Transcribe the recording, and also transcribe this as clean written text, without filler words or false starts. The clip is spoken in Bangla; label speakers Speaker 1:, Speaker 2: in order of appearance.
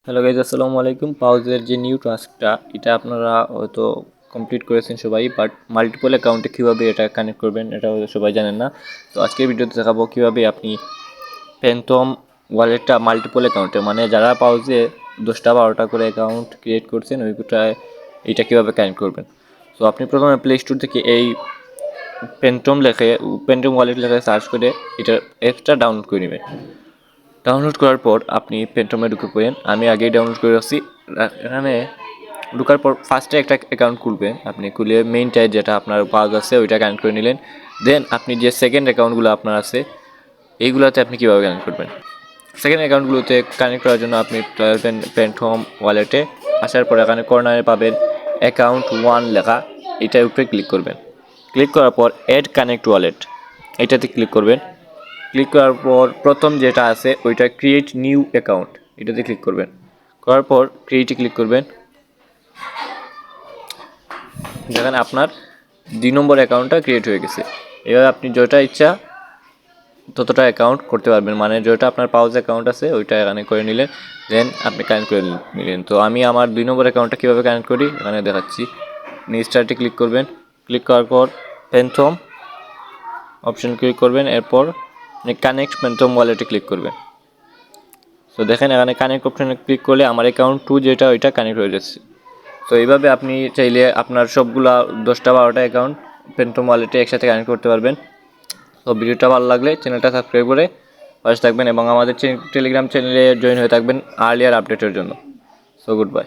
Speaker 1: হ্যালো গাইজ, আসসালামু আলাইকুম। পাউজের যে নিউ টাস্কটা এটা আপনারা হয়তো কমপ্লিট করেছেন সবাই, বাট মাল্টিপল অ্যাকাউন্টে কীভাবে এটা কানেক্ট করবেন এটা হয়তো সবাই জানেন না। তো আজকের ভিডিওতে দেখাবো কীভাবে আপনি ফ্যান্টম ওয়ালেটটা মাল্টিপল অ্যাকাউন্টে, মানে যারা পাউজে 10টা 12টা করে অ্যাকাউন্ট ক্রিয়েট করছেন ওইটায় এটা কীভাবে কানেক্ট করবেন। তো আপনি প্রথমে প্লে স্টোর থেকে এই ফ্যান্টম ওয়ালেট লেখে সার্চ করে এটার অ্যাপটা ডাউনলোড করে নেবেন। ডাউনলোড করার পর আপনি ফ্যান্টমে ঢুকে পড়েন। আমি আগেই ডাউনলোড করে রাখছি। এখানে ঢোকার পর ফার্স্টে একটা অ্যাকাউন্ট খুলবেন। আপনি খুলে মেইনটায় যেটা আপনার পাউজ আছে ওইটা কানেক্ট করে নিলেন। দেন আপনি যে সেকেন্ড অ্যাকাউন্টগুলো আপনার আছে এইগুলোতে আপনি কীভাবে কানেক্ট করবেন। সেকেন্ড অ্যাকাউন্টগুলোতে কানেক্ট করার জন্য আপনি ফ্যান্টম ওয়ালেটে আসার পর এখানে কর্নারে পাবেন অ্যাকাউন্ট 1 লেখা, এটার উপরে ক্লিক করবেন। ক্লিক করার পর অ্যাড কানেক্ট ওয়ালেট এটাতে ক্লিক করবেন। ক্লিক করার পর প্রথম যেটা আছে ওইটা ক্রিয়েট নিউ অ্যাকাউন্ট এটাতে ক্লিক করবেন। করার পর ক্রিয়েটে ক্লিক করবেন। যেখানে আপনার 2 নম্বর অ্যাকাউন্টটা ক্রিয়েট হয়ে গেছে। এবার আপনি যেটা ইচ্ছা ততটা অ্যাকাউন্ট করতে পারবেন, মানে যেটা আপনার পাউজ অ্যাকাউন্ট আছে ওইটা এখানে করে নিলেন, দেন আপনি কানেক্ট করে নিলেন। তো আমি আমার 2 নম্বর অ্যাকাউন্টটা কীভাবে কানেক্ট করি এখানে দেখাচ্ছি। নিউ স্টার্টে ক্লিক করবেন। ক্লিক করার পর ফ্যান্টম অপশন ক্লিক করবেন। এরপর কানেক্ট ফ্যান্টম ওয়ালেটে ক্লিক করবেন। তো দেখেন এখানে কানেক্ট অপশনে ক্লিক করলে আমার অ্যাকাউন্ট 2 যেটা ওইটা কানেক্ট হয়ে যাচ্ছে। তো এইভাবে আপনি চাইলে আপনার সবগুলা 10টা 12টা অ্যাকাউন্ট ফ্যান্টম ওয়ালেটে একসাথে কানেক্ট করতে পারবেন। তো ভিডিওটা ভালো লাগলে চ্যানেলটা সাবস্ক্রাইব করে পাশে থাকবেন এবং আমাদের টেলিগ্রাম চ্যানেলে জয়েন হয়ে থাকবেন আর্লিয়ার আপডেটের জন্য। So good bye.